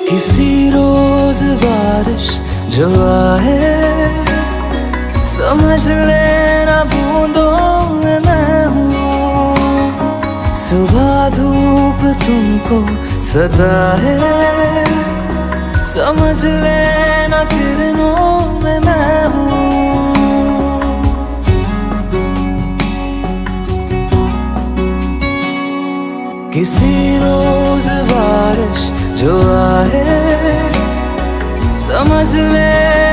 किसी रोज बारिश जो आए, समझ लेना बूंदों में मैं हूँ। सुबह धूप तुमको सताए, समझ लेना किरणों में मैं हूँ। किसी रोज बारिश जो आए, समझ ले